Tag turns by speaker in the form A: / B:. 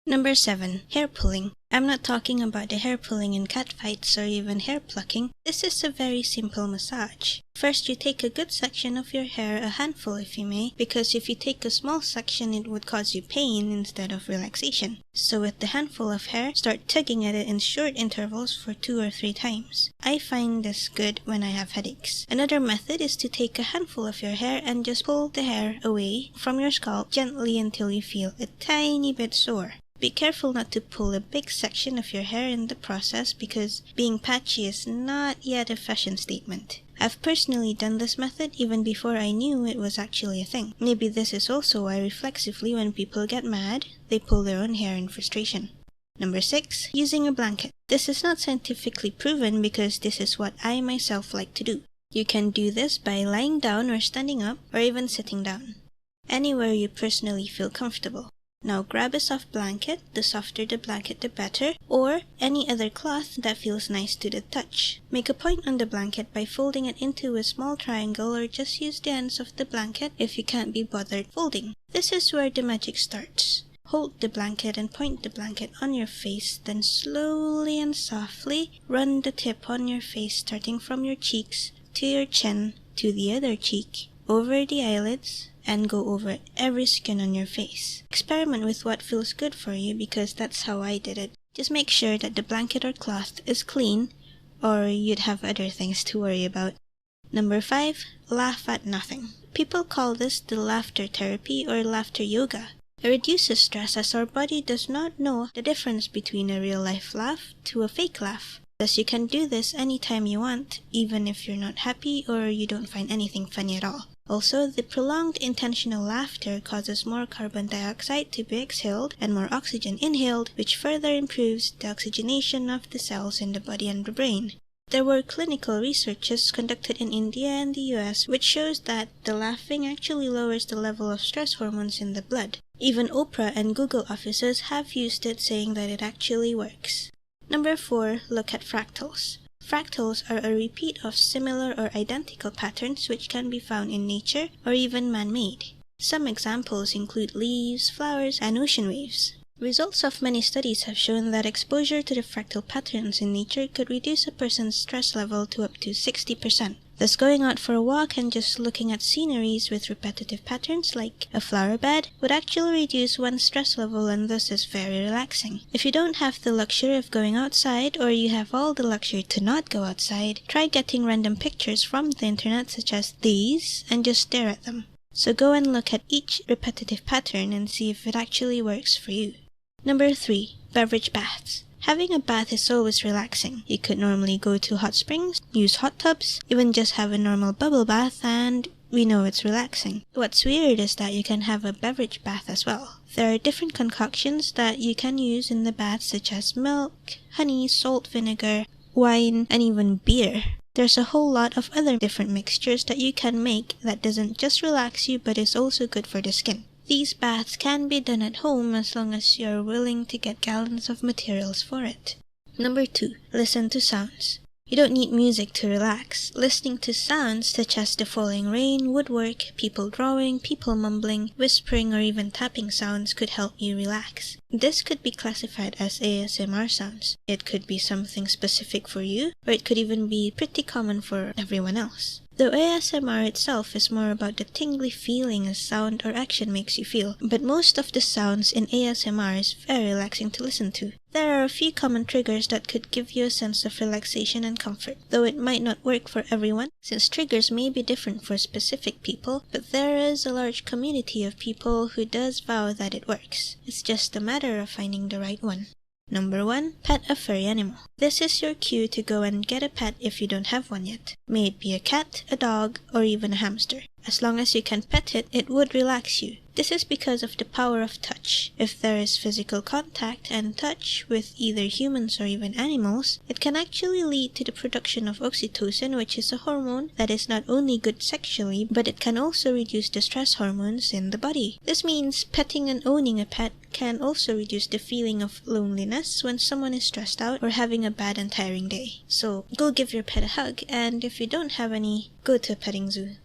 A: Number 7. Hair pulling. I'm not talking about the hair pulling in cat fights or even hair plucking. This is a very simple massage. First, you take a good section of your hair, a handful if you may, because if you take a small section it would cause you pain instead of relaxation. So with the handful of hair, start tugging at it in short intervals for 2 or 3 times. I find this good when I have headaches. Another method is to take a handful of your hair and just pull the hair away from your scalp gently until you feel a tiny bit sore. Be careful not to pull a big section of your hair in the process because being patchy is not yet a fashion statement. I've personally done this method even before I knew it was actually a thing. Maybe this is also why reflexively when people get mad, they pull their own hair in frustration. Number 6. Using a blanket. This is not scientifically proven because this is what I myself like to do. You can do this by lying down or standing up or even sitting down. Anywhere you personally feel comfortable. Now grab a soft blanket, the softer the blanket the better, or any other cloth that feels nice to the touch. Make a point on the blanket by folding it into a small triangle or just use the ends of the blanket if you can't be bothered folding. This is where the magic starts. Hold the blanket and point the blanket on your face, then slowly and softly run the tip on your face starting from your cheeks to your chin to the other cheek, over the eyelids, and go over every skin on your face. Experiment with what feels good for you because that's how I did it. Just make sure that the blanket or cloth is clean or you'd have other things to worry about. Number 5. Laugh at nothing. People call this the laughter therapy or laughter yoga. It reduces stress as our body does not know the difference between a real life laugh to a fake laugh. Thus you can do this anytime you want, even if you're not happy or you don't find anything funny at all. Also, the prolonged intentional laughter causes more carbon dioxide to be exhaled and more oxygen inhaled, which further improves the oxygenation of the cells in the body and the brain. There were clinical researches conducted in India and the US which shows that the laughing actually lowers the level of stress hormones in the blood. Even Oprah and Google offices have used it, saying that it actually works. Number 4. Look at fractals. Fractals are a repeat of similar or identical patterns which can be found in nature or even man-made. Some examples include leaves, flowers, and ocean waves. Results of many studies have shown that exposure to the fractal patterns in nature could reduce a person's stress level to up to 60%. Thus, going out for a walk and just looking at sceneries with repetitive patterns like a flower bed would actually reduce one's stress level and thus is very relaxing. If you don't have the luxury of going outside or you have all the luxury to not go outside, try getting random pictures from the internet such as these and just stare at them. So go and look at each repetitive pattern and see if it actually works for you. Number 3. Beverage baths. Having a bath is always relaxing. You could normally go to hot springs, use hot tubs, even just have a normal bubble bath, and we know it's relaxing. What's weird is that you can have a beverage bath as well. There are different concoctions that you can use in the bath such as milk, honey, salt, vinegar, wine, and even beer. There's a whole lot of other different mixtures that you can make that doesn't just relax you but is also good for the skin. These baths can be done at home as long as you're willing to get gallons of materials for it. Number 2. Listen to sounds. You don't need music to relax. Listening to sounds such as the falling rain, woodwork, people drawing, people mumbling, whispering, or even tapping sounds could help you relax. This could be classified as ASMR sounds. It could be something specific for you, or it could even be pretty common for everyone else. Though ASMR itself is more about the tingly feeling a sound or action makes you feel, but most of the sounds in ASMR is very relaxing to listen to. There are a few common triggers that could give you a sense of relaxation and comfort, though it might not work for everyone, since triggers may be different for specific people, but there is a large community of people who does vow that it works. It's just a matter of finding the right one. Number 1. Pet a furry animal. This is your cue to go and get a pet if you don't have one yet. May it be a cat, a dog, or even a hamster. As long as you can pet it, it would relax you. This is because of the power of touch. If there is physical contact and touch with either humans or even animals, it can actually lead to the production of oxytocin, which is a hormone that is not only good sexually, but it can also reduce the stress hormones in the body. This means petting and owning a pet can also reduce the feeling of loneliness when someone is stressed out or having a bad and tiring day. So go give your pet a hug, and if you don't have any, go to a petting zoo.